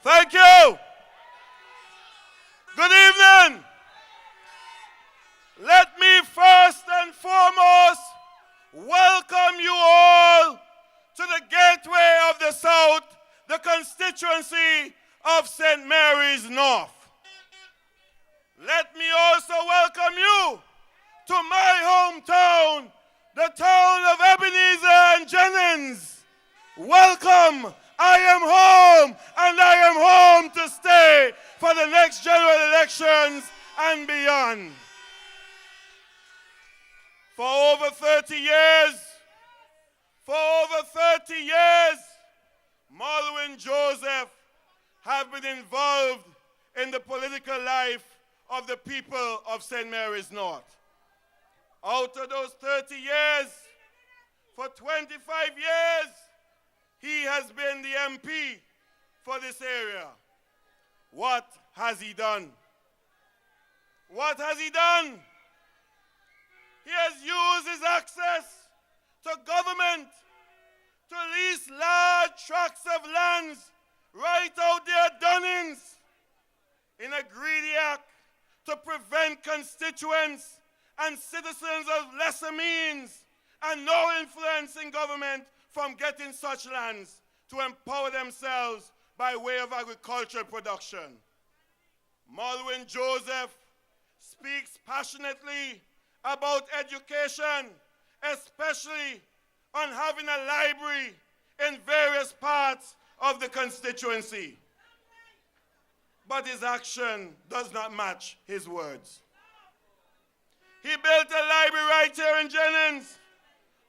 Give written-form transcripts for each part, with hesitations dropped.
Thank you. Good evening. Let me first and foremost welcome you all to the gateway of the South, the constituency of St. Mary's North. Let me also welcome you to my hometown, the town of Ebenezer and Jennings. Welcome. I am home, and I am home to stay for the next general elections and beyond. For over 30 years, Malwin Joseph have been involved in the political life of the people of St. Mary's North. Out of those 30 years, for 25 years, he has been the MP for this area. What has he done? What has he done? He has used his access to government to lease large tracts of lands right out there at Dunnings in a greedy act to prevent constituents and citizens of lesser means and no influence in government from getting such lands to empower themselves by way of agricultural production. Malwin Joseph speaks passionately about education, especially on having a library in various parts of the constituency. But his action does not match his words. He built a library right here in Jennings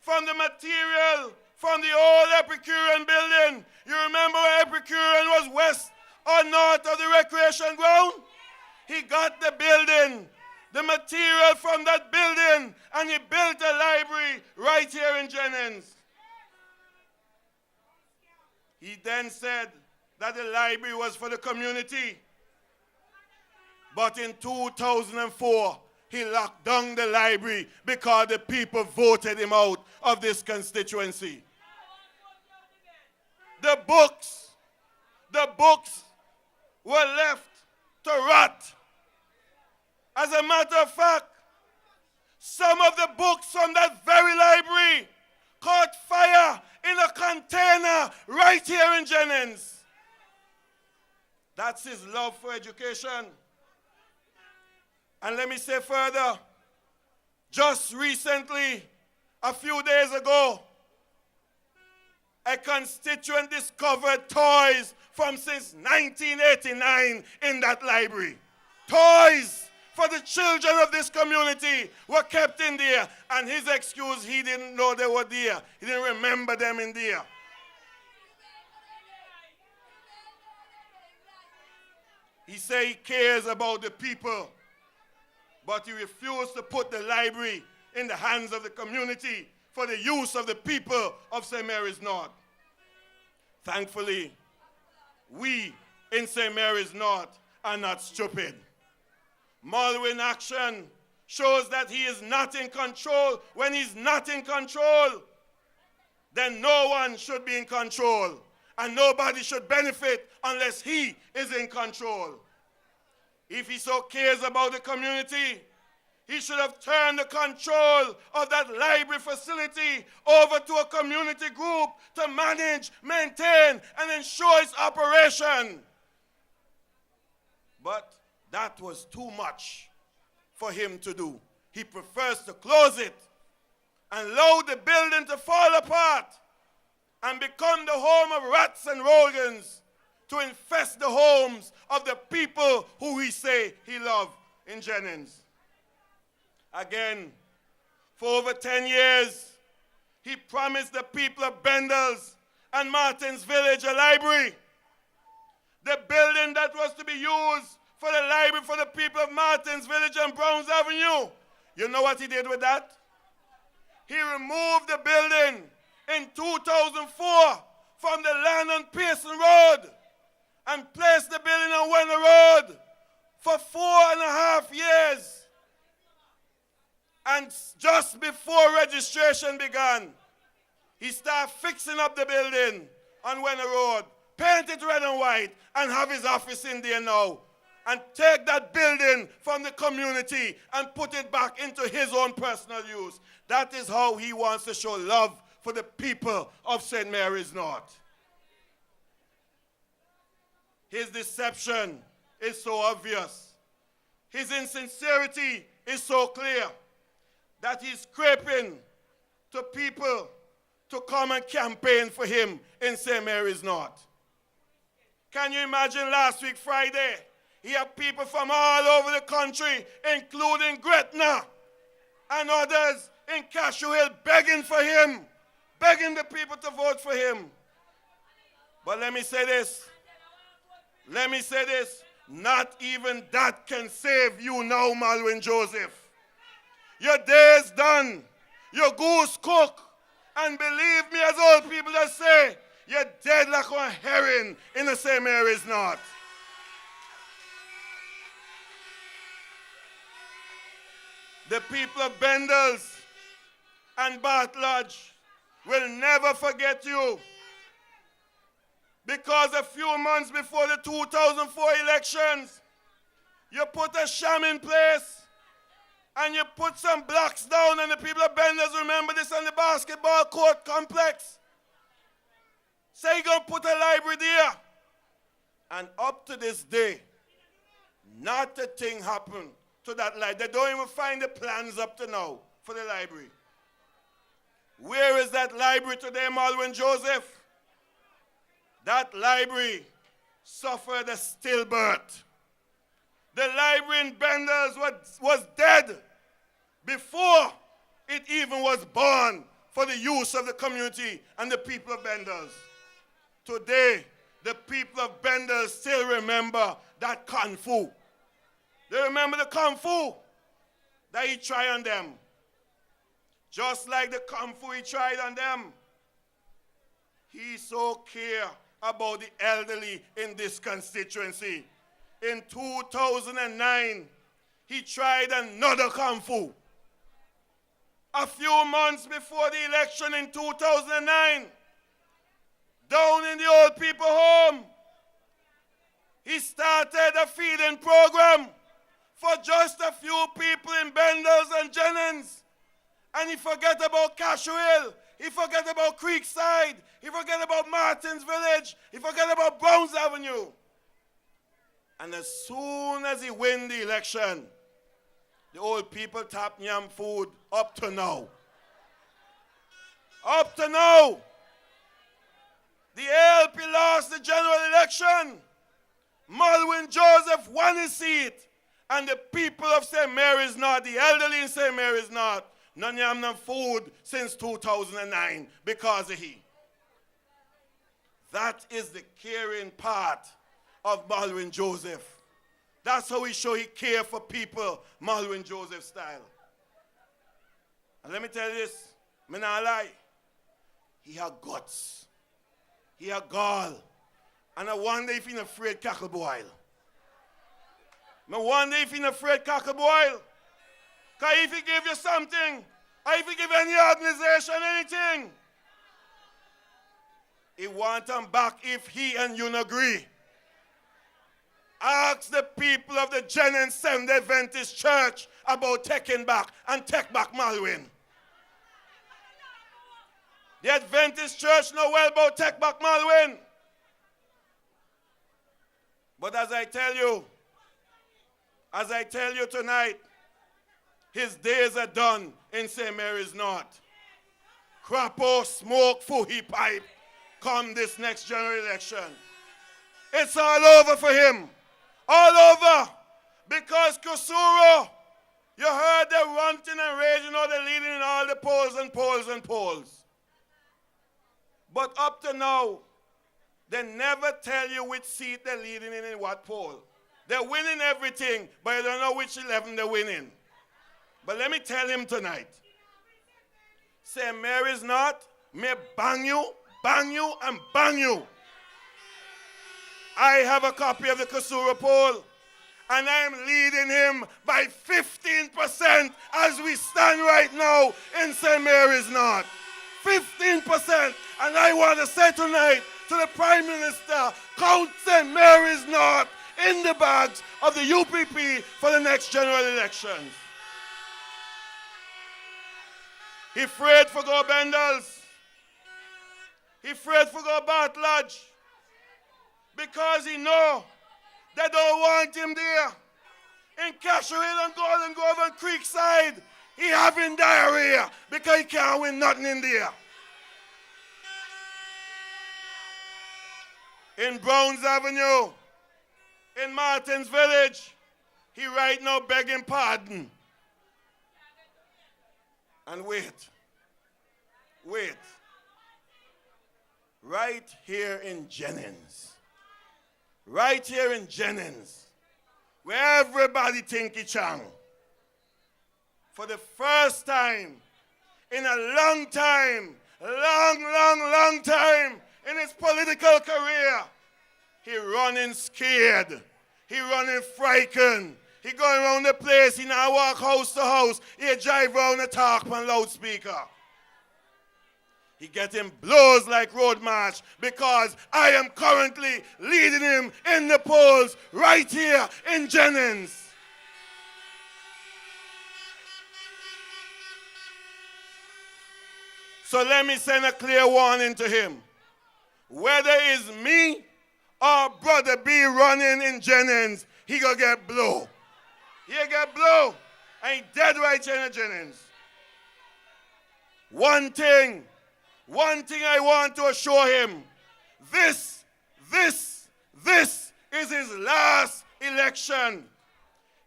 from the material from the old Epicurean building. You remember where Epicurean was west or north of the recreation ground? He got the building, the material from that building, and he built a library right here in Jennings. He then said that the library was for the community. But in 2004, he locked down the library because the people voted him out of this constituency. The books were left to rot. As a matter of fact, some of the books from that very library caught fire in a container right here in Jennings. That's his love for education. And let me say further, just recently, a few days ago, a constituent discovered toys from since 1989 in that library. Toys for the children of this community were kept in there, and his excuse, he didn't know they were there. He didn't remember them in there. He said he cares about the people, but he refused to put the library in the hands of the community for the use of the people of St. Mary's North. Thankfully, we in St. Mary's North are not stupid. Malwin action shows that he is not in control. When he's not in control, then no one should be in control, and nobody should benefit unless he is in control. If he so cares about the community, he should have turned the control of that library facility over to a community group to manage, maintain, and ensure its operation. But that was too much for him to do. He prefers to close it and allow the building to fall apart and become the home of rats and rodents to infest the homes of the people who he say he loves in Jennings. Again, for over 10 years, he promised the people of Bendels and Martins Village a library. The building that was to be used for the library for the people of Martins Village and Browns Avenue. You know what he did with that? He removed the building in 2004 from the land on Pearson Road and placed the building on Wenner Road for 4.5 years. And just before registration began, he started fixing up the building on Wenner Road, paint it red and white, and have his office in there now. And take that building from the community and put it back into his own personal use. That is how he wants to show love for the people of St. Mary's North. His deception is so obvious. His insincerity is so clear that he's scraping to people to come and campaign for him in St. Mary's North. Can you imagine last week, Friday? He had people from all over the country, including Gretna and others in Cashew Hill, begging for him, begging the people to vote for him. But let me say this. Not even that can save you now, Malwin Joseph. Your day is done. Your goose cooked. And believe me, as old people that say, you're dead like a herring in the St. Mary's North. The people of Bendels and Bath Lodge will never forget you, because a few months before the 2004 elections, you put a sham in place and you put some blocks down, and the people of Bendels remember this on the basketball court complex. Say you're going to put a library there. And up to this day, not a thing happened to that library. They don't even find the plans up to now for the library. Where is that library today, Malwin Joseph? That library suffered a stillbirth. The library in Bendels was dead before it even was born for the use of the community and the people of Bendels. Today, the people of Bendels still remember that kung fu. They remember the kung fu that he tried on them. Just like the kung fu he tried on them, he so care about the elderly in this constituency. In 2009, he tried another kung fu. A few months before the election in 2009, down in the old people home, he started a feeding program for just a few people in Bendels and Jennings. And he forgot about Cashew Hill. He forgot about Creekside. He forgot about Martin's Village. He forgot about Browns Avenue. And as soon as he win the election, the old people tap yam food up to now. Up to now. The ALP lost the general election. Malwin Joseph won his seat. And the people of St. Mary's North, the elderly in St. Mary's North, none yam no food since 2009 because of he. That is the caring part of Malwin Joseph. That's how he show he care for people, Malwin Joseph style. And let me tell you this, me not lie. He had guts. He had gall. And I wonder if he's afraid cackle boil. I wonder if he's afraid cackle boil. Because if he give you something, or if he give any organization anything, he want them back if he and you agree. Ask the people of the Jennings Seventh-day Adventist Church about taking back and take back Malwin. The Adventist Church know well about take back Malwin. But as I tell you tonight, his days are done in St. Mary's North. Crapo, smoke, fuhi pipe come this next general election. It's all over for him. All over. Because Kusuro, you heard them ranting and raging, they're leading in all the polls and polls and polls. But up to now, they never tell you which seat they're leading in what poll. They're winning everything, but you don't know which 11 they're winning. But let me tell him tonight. St. Mary's North may bang you, and bang you. I have a copy of the Kasura poll, and I am leading him by 15% as we stand right now in St. Mary's North. 15%. And I want to say tonight to the Prime Minister, count St. Mary's North in the bags of the UPP for the next general elections. He afraid for go Bendals. He afraid for go Bart Lodge. Because he know they don't want him there. In Cashew Hill and Golden Grove and Creekside, he having diarrhea because he can't win nothing in there. In Browns Avenue, in Martin's Village, he right now begging pardon. And wait. Right here in Jennings, where everybody think he chang, for the first time in a long time in his political career, he running scared, he running frightened, he going around the place, he now walk house to house, he drive around and talk on loudspeaker. He getting blows like road march because I am currently leading him in the polls right here in Jennings. So let me send a clear warning to him. Whether it's me or Brother B running in Jennings, he gonna get blow. He'll get blow. And he dead right here in Jennings. One thing I want to assure him, this is his last election.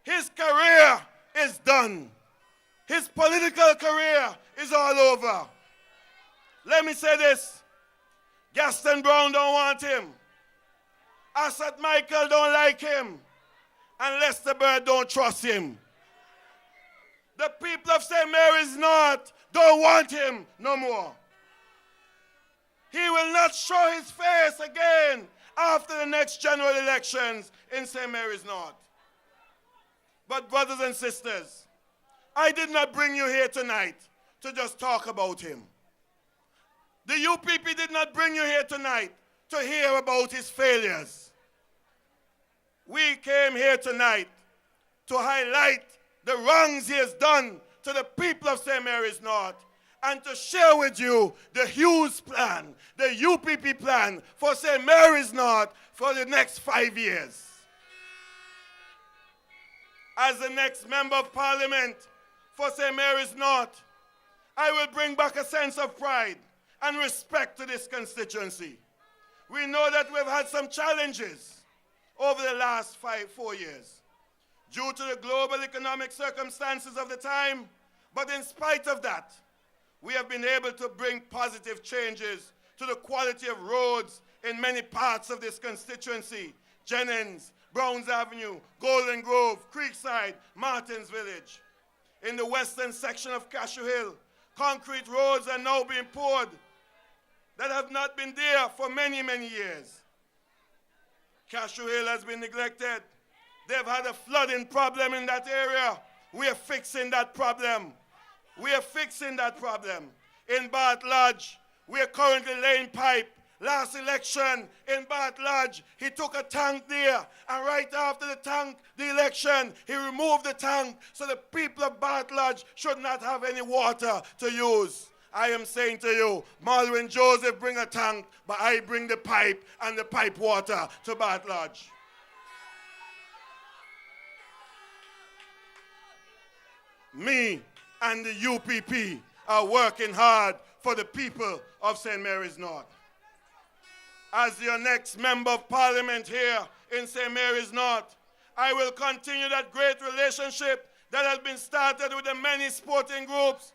His career is done. His political career is all over. Let me say this. Gaston Brown don't want him. Asad Michael don't like him. And Lester Bird don't trust him. The people of St. Mary's North don't want him no more. He will not show his face again after the next general elections in St. Mary's North. But brothers and sisters, I did not bring you here tonight to just talk about him. The UPP did not bring you here tonight to hear about his failures. We came here tonight to highlight the wrongs he has done to the people of St. Mary's North and to share with you the Hughes plan, the UPP plan for St. Mary's North for the next 5 years. As the next member of parliament for St. Mary's North, I will bring back a sense of pride and respect to this constituency. We know that we've had some challenges over the last 4 years due to the global economic circumstances of the time, but in spite of that, we have been able to bring positive changes to the quality of roads in many parts of this constituency: Jennings, Browns Avenue, Golden Grove, Creekside, Martin's Village. In the western section of Cashew Hill, concrete roads are now being poured that have not been there for many, many years. Cashew Hill has been neglected. They've had a flooding problem in that area. We are fixing that problem. In Bart Lodge, we are currently laying pipe. Last election in Bart Lodge, he took a tank there, and right after the election, he removed the tank so the people of Bart Lodge should not have any water to use. I am saying to you, Malwin Joseph bring a tank, but I bring the pipe and the pipe water to Bart Lodge. Me and the UPP are working hard for the people of St. Mary's North. As your next member of parliament here in St. Mary's North, I will continue that great relationship that has been started with the many sporting groups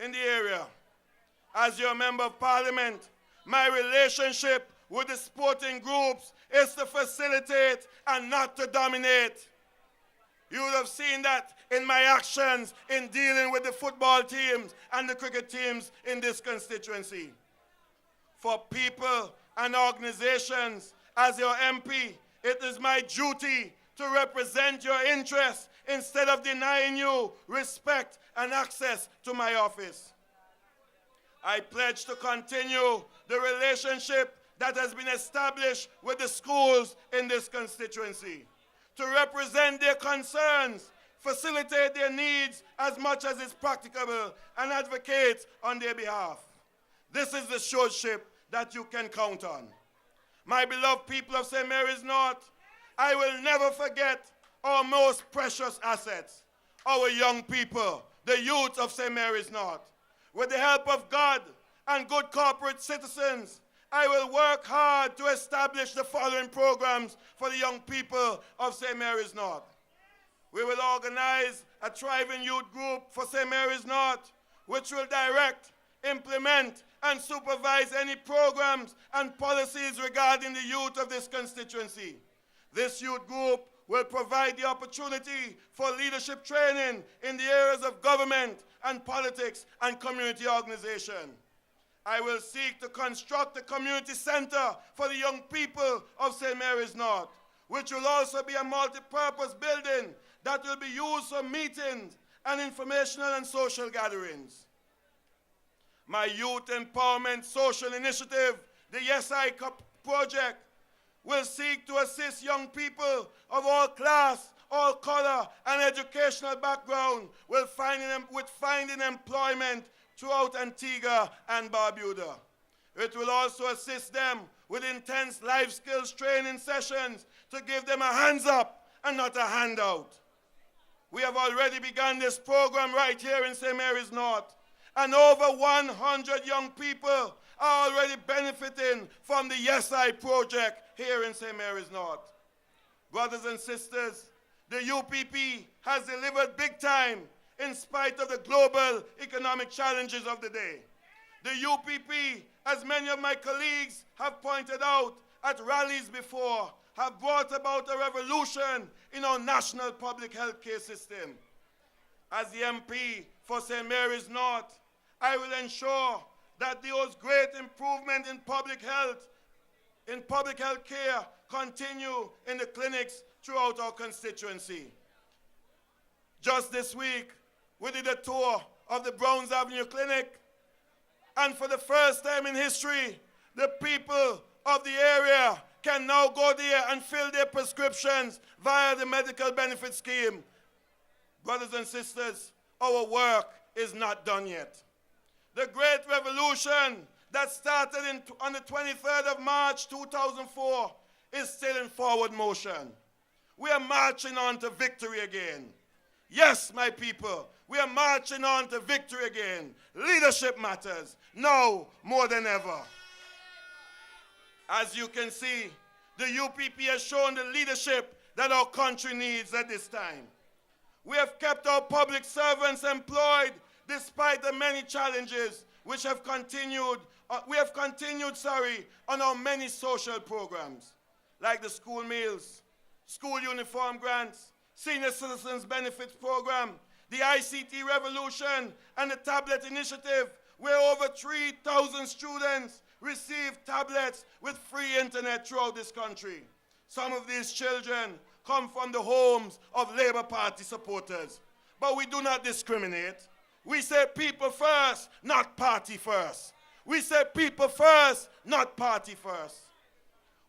in the area. As your member of parliament, my relationship with the sporting groups is to facilitate and not to dominate. You would have seen that in my actions in dealing with the football teams and the cricket teams in this constituency. For people and organizations, as your MP, it is my duty to represent your interests instead of denying you respect and access to my office. I pledge to continue the relationship that has been established with the schools in this constituency to represent their concerns, facilitate their needs as much as is practicable, and advocate on their behalf. This is the stewardship that you can count on. My beloved people of St. Mary's North, I will never forget our most precious assets, our young people, the youth of St. Mary's North. With the help of God and good corporate citizens, I will work hard to establish the following programs for the young people of St. Mary's North. We will organize a thriving youth group for St. Mary's North, which will direct, implement, and supervise any programs and policies regarding the youth of this constituency. This youth group will provide the opportunity for leadership training in the areas of government and politics and community organization. I will seek to construct a community center for the young people of St. Mary's North, which will also be a multi-purpose building that will be used for meetings and informational and social gatherings. My youth empowerment social initiative, the Yes I project, will seek to assist young people of all class, all color, and educational background with finding employment throughout Antigua and Barbuda. It will also assist them with intense life skills training sessions to give them a hands up and not a handout. We have already begun this program right here in St. Mary's North, and over 100 young people are already benefiting from the Yes I project here in St. Mary's North. Brothers and sisters, the UPP has delivered big time in spite of the global economic challenges of the day. The UPP, as many of my colleagues have pointed out at rallies before, have brought about a revolution in our national public health care system. As the MP for St. Mary's North, I will ensure that those great improvements in public health care continue in the clinics throughout our constituency. Just this week, we did a tour of the Browns Avenue Clinic, and for the first time in history, the people of the area can now go there and fill their prescriptions via the medical benefit scheme. Brothers and sisters, our work is not done yet. The great revolution that started on the 23rd of March 2004 is still in forward motion. We are marching on to victory again. Yes, my people, we are marching on to victory again. Leadership matters now more than ever. As you can see, the UPP has shown the leadership that our country needs at this time. We have kept our public servants employed despite the many challenges which have continued. We have continued on our many social programs, like the school meals, school uniform grants, senior citizens benefits program, the ICT revolution, and the tablet initiative, where over 3,000 students receive tablets with free internet throughout this country. Some of these children come from the homes of Labour Party supporters, but we do not discriminate. We say people first, not party first. We say people first, not party first.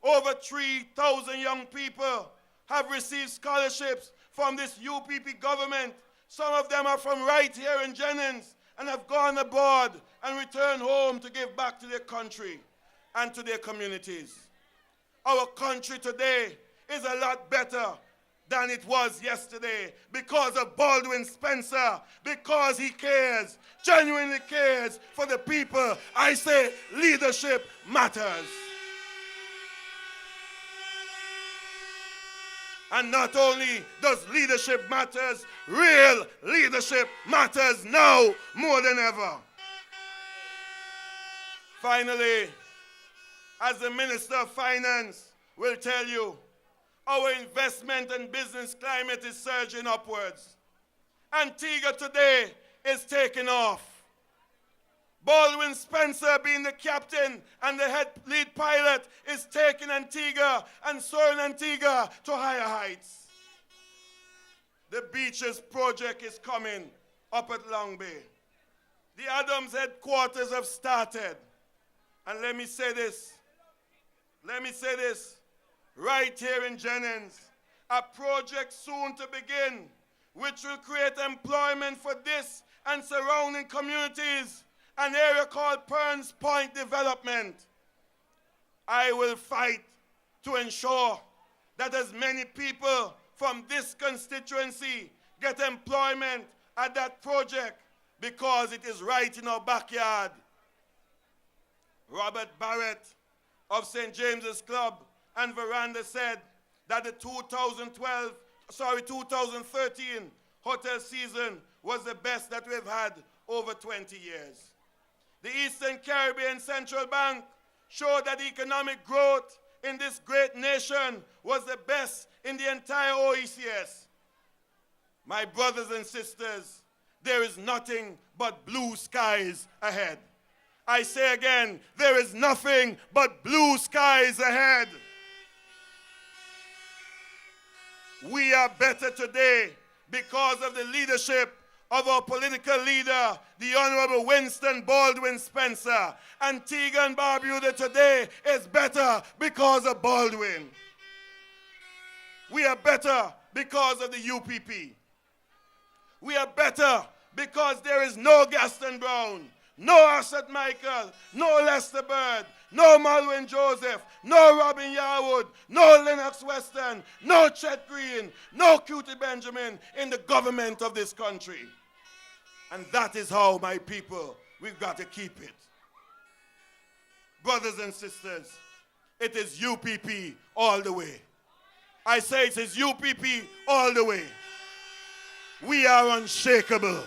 Over 3,000 young people have received scholarships from this UPP government. Some of them are from right here in Jennings and have gone abroad and returned home to give back to their country and to their communities. Our country today is a lot better than it was yesterday because of Baldwin Spencer, because he cares, genuinely cares for the people. I say leadership matters. And not only does leadership matters, real leadership matters now more than ever. Finally, as the Minister of Finance will tell you, our investment and business climate is surging upwards. Antigua today is taking off. Baldwin Spencer, being the captain and the lead pilot, is taking Antigua and soaring Antigua to higher heights. The beaches project is coming up at Long Bay. The Adams headquarters have started. And let me say this, let me say this, right here in Jennings, a project soon to begin, which will create employment for this and surrounding communities, an area called Perns Point Development. I will fight to ensure that as many people from this constituency get employment at that project because it is right in our backyard. Robert Barrett of St. James's Club and Veranda said that the 2013 hotel season was the best that we've had over 20 years. The Eastern Caribbean Central Bank showed that economic growth in this great nation was the best in the entire OECS. My brothers and sisters, there is nothing but blue skies ahead. I say again, there is nothing but blue skies ahead. We are better today because of the leadership of our political leader, the Honorable Winston Baldwin Spencer. Antigua and Barbuda today is better because of Baldwin. We are better because of the UPP. We are better because there is no Gaston Brown, no Asset Michael, no Lester Bird, no Malwin Joseph, no Robin Yarwood, no Lennox Weston, no Chet Green, no Cutie Benjamin in the government of this country. And that is how, my people, we've got to keep it. Brothers and sisters, it is UPP all the way. I say it is UPP all the way. We are unshakable.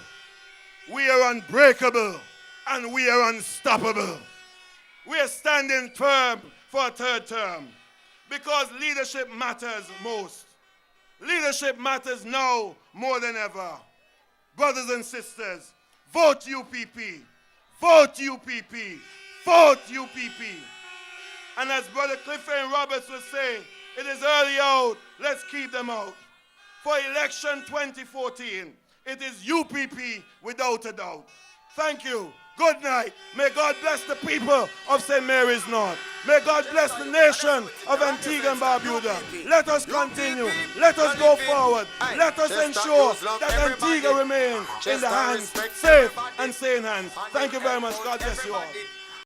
We are unbreakable. And we are unstoppable. We are standing firm for a third term because leadership matters most. Leadership matters now more than ever. Brothers and sisters, vote UPP. Vote UPP. Vote UPP. And as Brother Clifford Roberts would say, it is early out. Let's keep them out. For election 2014, it is UPP without a doubt. Thank you. Good night. May God bless the people of St. Mary's North. May God bless the nation of Antigua and Barbuda. Let us continue. Let us go forward. Let us ensure that Antigua remains in the hands, safe and sane hands. Thank you very much. God bless you all.